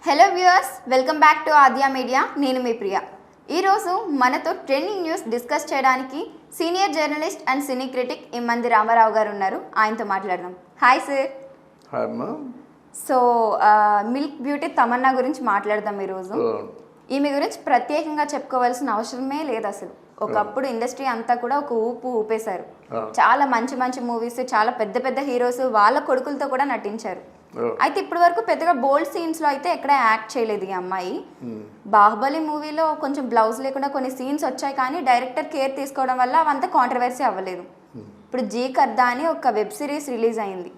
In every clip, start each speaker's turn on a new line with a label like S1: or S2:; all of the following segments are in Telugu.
S1: Hello viewers, welcome back to Adya media. నేను మీ ప్రియ. ఈరోజు మనతో ట్రెండింగ్ న్యూస్ డిస్కస్ చేయడానికి senior journalist and cine critic Immandi Ramarao garu ఉన్నారు. ఆయనతో మాట్లాడదాం. Hi sir. So milk beauty Tamannaah గురించి మాట్లాడదాం ఈరోజు. ఈమె గురించి ప్రత్యేకంగా చెప్పుకోవాల్సిన అవసరమే లేదు అసలు. ఒకప్పుడు ఇండస్ట్రీ అంతా కూడా ఒక ఊపేశారు. చాలా మంచి మంచి మూవీస్, చాలా పెద్ద పెద్ద హీరోస్ వాళ్ళ కొడుకులతో కూడా నటించారు. అయితే ఇప్పటి వరకు పెద్దగా బోల్డ్ సీన్స్ లో అయితే ఎక్కడ యాక్ట్ చేయలేదు ఈ అమ్మాయి. బాహుబలి మూవీలో కొంచెం బ్లౌజ్ లేకుండా కొన్ని సీన్స్ వచ్చాయి, కానీ డైరెక్టర్ కేర్ తీసుకోవడం వల్ల అవంతా కాంట్రవర్సీ అవ్వలేదు. ఇప్పుడు జీ కర్దా అని ఒక వెబ్ సిరీస్ రిలీజ్ అయింది.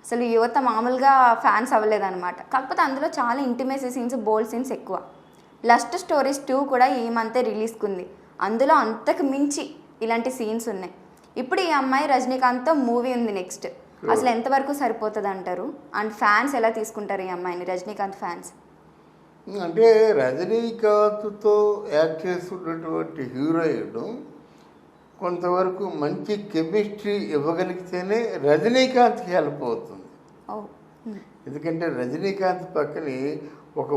S1: అసలు యువత మామూలుగా ఫ్యాన్స్ అవ్వలేదు అనమాట. కాకపోతే అందులో చాలా ఇంటిమేసీ సీన్స్, బోల్డ్ సీన్స్ ఎక్కువ. లస్ట్ స్టోరీస్ 2 కూడా ఈ మంతే రిలీజ్కి ఉంది. అందులో అంతకు మించి ఇలాంటి సీన్స్ ఉన్నాయి. ఇప్పుడు ఈ అమ్మాయి రజనీకాంత్తో మూవీ ఉంది నెక్స్ట్. అసలు ఎంతవరకు సరిపోతుంది అంటారు? అండ్ ఫ్యాన్స్ ఎలా తీసుకుంటారు ఈ అమ్మాయిని, రజనీకాంత్ ఫ్యాన్స్?
S2: అంటే రజనీకాంత్తో యాక్ట్ చేస్తున్నటువంటి హీరోయిన్ కొంతవరకు మంచి కెమిస్ట్రీ ఇవ్వగలిగితేనే రజనీకాంత్కి హెల్ప్ అవుతుంది. ఎందుకంటే రజనీకాంత్ పక్కనే ఒక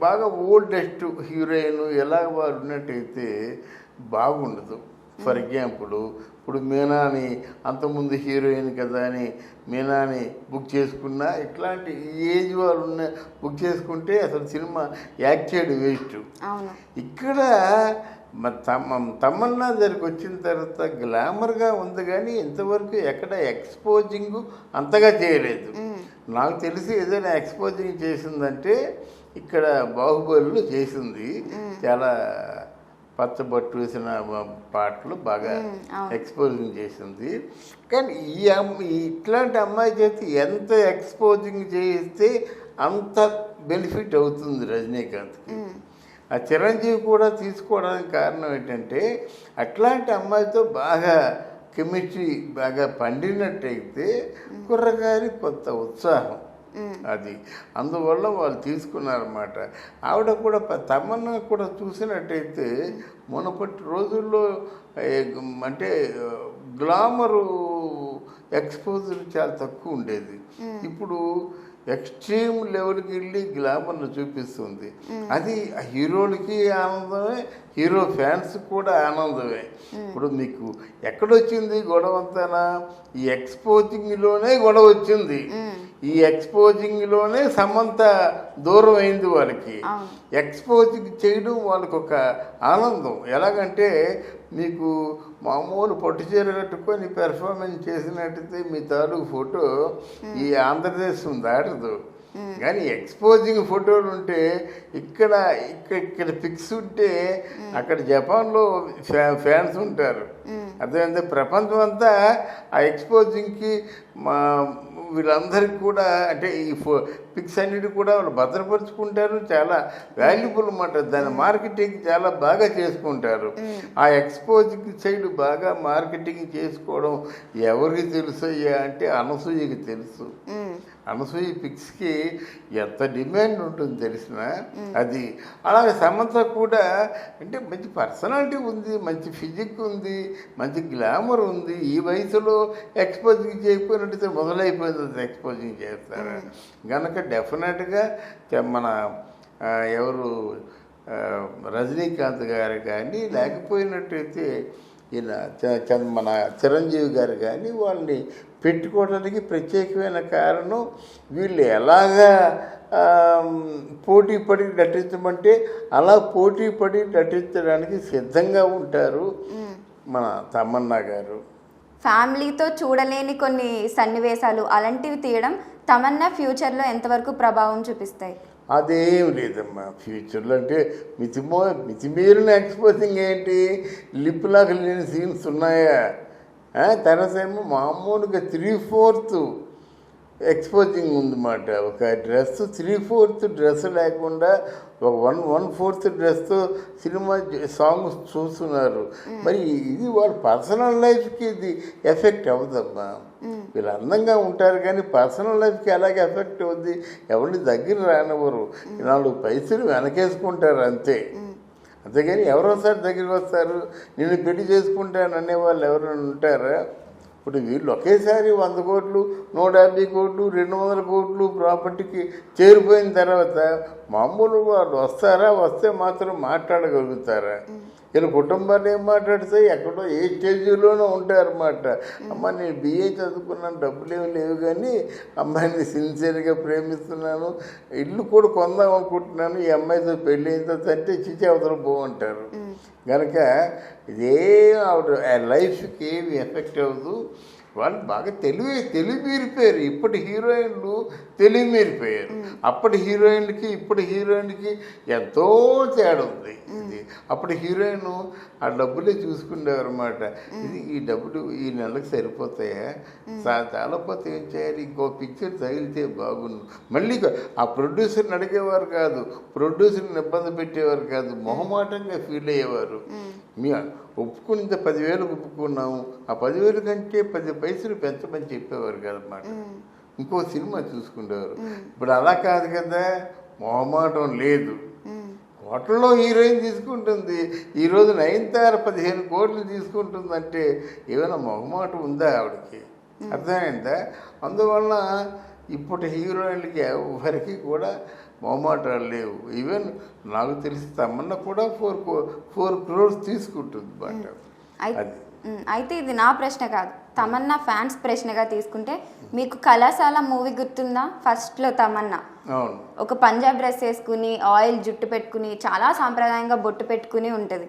S2: బాగా ఓల్డెస్ట్ హీరోయిన్ ఎలా వారు ఉన్నట్టయితే బాగుండదు. ఫర్ ఎగ్జాంపుల్, ఇప్పుడు మీనాని అంతకుముందు హీరోయిన్ కదా అని మీనాని బుక్ చేసుకున్నా, ఇట్లాంటి ఏజ్ వాళ్ళు బుక్ చేసుకుంటే అసలు సినిమా యాక్ట్ చేయడం వేస్ట్. ఇక్కడ తమన్నా దగ్గరికి వచ్చిన తర్వాత గ్లామర్గా ఉంది, కానీ ఇంతవరకు ఎక్కడ ఎక్స్పోజింగ్ అంతగా చేయలేదు. నాకు తెలిసి ఏదైనా ఎక్స్పోజింగ్ చేసిందంటే ఇక్కడ బాహుబలిలో చేసింది. చాలా పచ్చబట్టు వేసిన పాటలు బాగా ఎక్స్పోజింగ్ చేసింది. కానీ ఇట్లాంటి అమ్మాయి చేతి ఎంత ఎక్స్పోజింగ్ చేస్తే అంత బెనిఫిట్ అవుతుంది రజనీకాంత్కి. ఆ చిరంజీవి కూడా తీసుకోవడానికి కారణం ఏంటంటే అట్లాంటి అమ్మాయితో బాగా కెమిస్ట్రీ బాగా పండినట్టయితే కుర్రగారి కొత్త ఉత్సాహం అది, అందువల్ల వాళ్ళు తీసుకున్నారన్నమాట. ఆవిడ కూడా తమన్నా కూడా చూసినట్టయితే మునపటి రోజుల్లో అంటే గ్లామరు ఎక్స్పోజర్ చాలా తక్కువ ఉండేది. ఇప్పుడు ఎక్స్ట్రీమ్ లెవెల్కి వెళ్ళి గ్లామర్ను చూపిస్తుంది. అది హీరోలకి ఆనందమే, హీరో ఫ్యాన్స్ కూడా ఆనందమే. ఇప్పుడు మీకు ఎక్కడొచ్చింది గొడవ అంతానా? ఈ ఎక్స్పోజింగ్లోనే గొడవ వచ్చింది. ఈ ఎక్స్పోజింగ్లోనే సమంత దూరం అయింది వాళ్ళకి. ఎక్స్పోజింగ్ చేయడం వాళ్ళకి ఒక ఆనందం. ఎలాగంటే మీకు మామూలు పట్టు చీర కట్టుకొని పెర్ఫార్మెన్స్ చేసినట్టయితే మీ తాలూకు ఫోటో ఈ ఆంధ్రదేశం దాటదు. కానీ ఎక్స్పోజింగ్ ఫోటోలు ఉంటే ఇక్కడ పిక్స్ ఉంటే అక్కడ జపాన్లో ఫ్యాన్స్ ఉంటారు. అదేంటే ప్రపంచం అంతా ఆ ఎక్స్పోజింగ్కి వీళ్ళందరికీ కూడా అంటే ఈ పిక్స్ అన్నిటి కూడా వాళ్ళు భద్రపరుచుకుంటారు. చాలా వాల్యుబుల్ అన్నమాట. దాని మార్కెటింగ్ చాలా బాగా చేసుకుంటారు. ఆ ఎక్స్పోజింగ్ సైడ్ బాగా మార్కెటింగ్ చేసుకోవడం ఎవరికి తెలుసు అంటే అనసూయకి తెలుసు. అనసూయ పిక్స్కి ఎంత డిమాండ్ ఉంటుంది తెలిసిన అది. అలాగే సమంత కూడా అంటే మంచి పర్సనాలిటీ ఉంది, మంచి ఫిజిక్ ఉంది, మంచి గ్లామర్ ఉంది. ఈ వయసులో ఎక్స్పోజింగ్ చేయకపోయినట్టయితే మొదలైపోయింది ఎక్స్పోజింగ్ చేస్తారు కనుక డెఫినెట్గా మన ఎవరు రజనీకాంత్ గారు కానీ లేకపోయినట్టయితే ఈయన మన చిరంజీవి గారు కానీ వాళ్ళని పెట్టుకోవడానికి ప్రత్యేకమైన కారణం వీళ్ళు ఎలాగా పోటీ పడి నటించమంటే అలా పోటీ పడి నటించడానికి సిద్ధంగా ఉంటారు మన తమన్నా గారు.
S1: ఫ్యామిలీతో చూడలేని కొన్ని సన్నివేశాలు అలాంటివి తీయడం తమన్నా ఫ్యూచర్లో ఎంతవరకు ప్రభావం చూపిస్తాయి?
S2: అదేం లేదమ్మా. ఫ్యూచర్లో అంటే మితిమీరిన ఎక్స్పోజింగ్ ఏంటి? లిప్ లాగా లేని సీన్స్ ఉన్నాయా? తర్వాత ఏమో మామూలుగా 3/4 ఎక్స్పోజింగ్ ఉందన్నమాట. ఒక డ్రెస్ 3/4 డ్రెస్ లేకుండా ఒక 1/4 డ్రెస్తో సినిమా సాంగ్స్ చూస్తున్నారు. మరి ఇది వాళ్ళ పర్సనల్ లైఫ్కి ఇది ఎఫెక్ట్ అవ్వదమ్మా. వీళ్ళు అందంగా ఉంటారు కానీ పర్సనల్ లైఫ్కి ఎలాగ ఎఫెక్ట్ అవుద్ది? ఎవరిని దగ్గర రానివ్వరు. 4 పైసలు వెనకేసుకుంటారు అంతే. అంతేగాని ఎవరోసారి దగ్గరికి వస్తారు, నేను పెళ్లి చేసుకుంటాను అనేవాళ్ళు ఎవరైనా ఉంటారా? ఇప్పుడు వీళ్ళు ఒకేసారి 100 కోట్లు 150 కోట్లు 200 కోట్లు ప్రాపర్టీకి చేరిపోయిన తర్వాత మామూలు వాళ్ళు వస్తారా, వస్తే మాత్రం మాట్లాడగలుగుతారా? వీళ్ళ కుటుంబాలు ఏం మాట్లాడితే ఎక్కడో ఏ స్టేజ్లోనూ ఉంటారన్నమాట. అమ్మ నేను బిఏ చదువుకున్నాను, డబ్బులు ఏమి లేవు, కానీ అమ్మాయిని సిన్సియర్గా ప్రేమిస్తున్నాను, ఇల్లు కూడా కొందాం అనుకుంటున్నాను, ఈ అమ్మాయితో పెళ్ళి అయిన తర్వాత అంటే చిచి అవతల బాగుంటారు. కనుక ఇదే ఆవిడ లైఫ్కి ఏమి ఎఫెక్ట్ అవ్వదు. వాళ్ళు బాగా తెలివి మీరిపోయారు. ఇప్పటి హీరోయిన్లు తెలివి మీరిపోయారు. అప్పటి హీరోయిన్లకి ఇప్పటి హీరోయిన్కి ఎంతో తేడా ఉంది. ఇది అప్పటి హీరోయిన్ ఆ డబ్బులే చూసుకునేవారు అన్నమాట. ఇది ఈ డబ్బులు ఈ నెలకు సరిపోతాయా, చాలపోతే ఏం చేయాలి, ఇంకో పిక్చర్ తగిలితే బాగుండు. మళ్ళీ ఆ ప్రొడ్యూసర్ని అడిగేవారు కాదు, ప్రొడ్యూసర్ని ఇబ్బంది పెట్టేవారు కాదు, మొహమాటంగా ఫీల్ అయ్యేవారు. మీ ఒప్పుకుని 10,000 ఒప్పుకున్నాము, ఆ 10,000 కంటే 10 పైసలు పెంచమని చెప్పేవారు కదన్నమాట. ఇంకో సినిమా చూసుకునేవారు. ఇప్పుడు అలా కాదు కదా, మొహమాటం లేదు. కోట్లలో హీరోయిన్ తీసుకుంటుంది, ఈరోజు నయనతార 15 కోట్లు తీసుకుంటుందంటే ఏమైనా మొహమాటం ఉందా ఆవిడకి? అర్థమైందా? అందువల్ల ఇప్పుడు హీరోయిన్లకి ఎవరికి కూడా మొహమాటాలు లేవు. ఈవెన్ నాకు తెలిసి తమన్నా కూడా 4 crores తీసుకుంటుంది బట్ అది.
S1: అయితే ఇది నా ప్రశ్న కాదు, తమన్నా ఫ్యాన్స్ ప్రశ్నగా తీసుకుంటే, మీకు కళాశాల మూవీ గుర్తుందా? ఫస్ట్లో తమన్నా
S2: అవును
S1: ఒక పంజాబ్ డ్రెస్ వేసుకుని ఆయిల్ జుట్టు పెట్టుకుని చాలా సాంప్రదాయంగా బొట్టు పెట్టుకుని ఉంటుంది.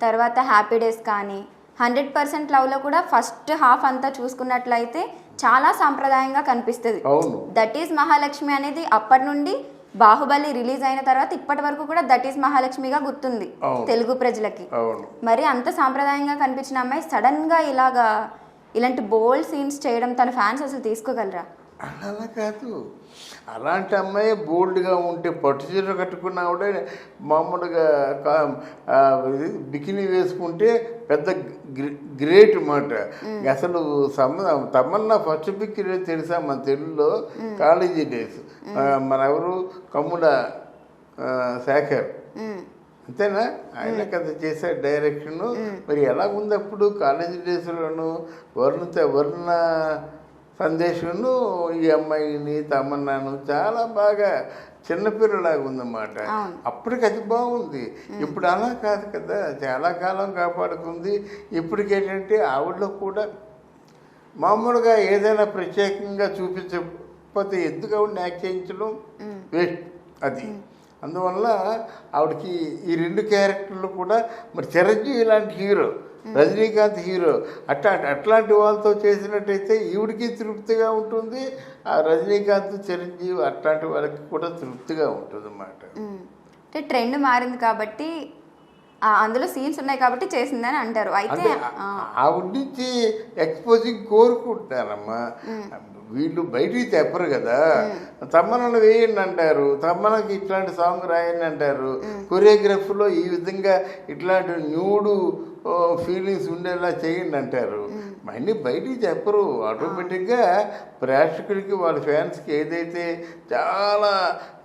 S1: తర్వాత హ్యాపీ డేస్ కానీ 100% లవ్లో కూడా ఫస్ట్ హాఫ్ అంతా చూసుకున్నట్లయితే చాలా సాంప్రదాయంగా కనిపిస్తుంది. దట్ ఈజ్ మహాలక్ష్మి అనేది అప్పటి నుండి బాహుబలి రిలీజ్ అయిన తర్వాత ఇప్పటి వరకు కూడా దట్ ఈస్ మహాలక్ష్మిగా గుర్తుంది తెలుగు ప్రజలకి. మరి అంత సాంప్రదాయంగా కనిపించిన అమ్మాయి సడన్ గా ఇలాంటి బోల్డ్ సీన్స్ చేయడం తన ఫ్యాన్స్ అసలు తీసుకోగలరా?
S2: అలా కాదు, అలాంటి అమ్మాయి బోల్డ్గా ఉంటే పట్టు చీర కట్టుకున్న ఆవిడ మామూలుగా బికినీ వేసుకుంటే పెద్ద గ్రేట్ మాట. అసలు తమన్నా ఫస్ట్ బికినీ తెలుసా మన తెలుగులో? కాలేజీ డేస్ మన ఎవరు కమ్ముల శేఖర్ అంతేనా, ఆయన కథ చేశారు డైరెక్షన్. మరి ఎలా ఉంది అప్పుడు కాలేజీ డేస్లోను వర్ణ సందేశంను ఈ అమ్మాయిని తమన్నాను చాలా బాగా చిన్నపిల్లలాగా ఉందన్నమాట. అప్పటికి అది బాగుంది. ఇప్పుడు అలా కాదు కదా, చాలా కాలం కాపాడుకుంది. ఇప్పటికేంటంటే ఆవిడలో కూడా మామూలుగా ఏదైనా ప్రత్యేకంగా చూపించకపోతే ఎందుకు ఆవిడని యాక్ట్ చేయించడం వేస్ట్ అది. అందువల్ల ఆవిడకి ఈ 2 క్యారెక్టర్లు కూడా, మరి చిరంజీవి లాంటి హీరో, రజనీకాంత్ హీరో, అట్లాంటి వాళ్ళతో చేసినట్టయితే ఈవిడికి తృప్తిగా ఉంటుంది, ఆ రజనీకాంత్ చిరంజీవి అట్లాంటి వాళ్ళకి కూడా తృప్తిగా ఉంటుంది అన్నమాట.
S1: అంటే ట్రెండ్ మారింది కాబట్టి అందులో సీన్స్ ఉన్నాయి కాబట్టి చేసిందని అంటారు. అయితే
S2: ఆవిడ నుంచి ఎక్స్పోజింగ్ కోరుకుంటున్నారమ్మా. వీళ్ళు బయటికి చెప్పరు కదా, తమ్మనను వేయండి అంటారు, తమ్మనకి ఇట్లాంటి సాంగ్ రాయండి అంటారు, కొరియోగ్రఫీలో ఈ విధంగా ఇట్లాంటి న్యూడు ఫీలింగ్స్ ఉండేలా చేయండి అంటారు. అన్నీ బయటికి చెప్పరు. ఆటోమేటిక్గా ప్రేక్షకుడికి వాళ్ళ ఫ్యాన్స్కి ఏదైతే చాలా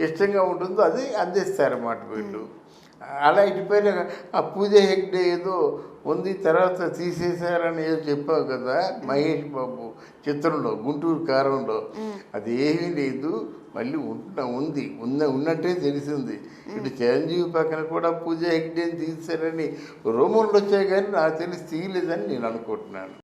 S2: ఇష్టంగా ఉంటుందో అది అందిస్తారన్నమాట వీళ్ళు. అలా ఇటుపైన ఆ పూజ హెగ్డే ఏదో ఉంది, తర్వాత తీసేశారని ఏదో చెప్పావు కదా మహేష్ బాబు చిత్రంలో, గుంటూరు కారంలో, అది ఏమీ లేదు, మళ్ళీ ఉన్నట్టే తెలిసింది. ఇటు చిరంజీవి పక్కన కూడా పూజ హెగ్డేని తీశారని రూమర్లు వచ్చాయి, కానీ నాకు తెలిసి తీయలేదని నేను అనుకుంటున్నాను.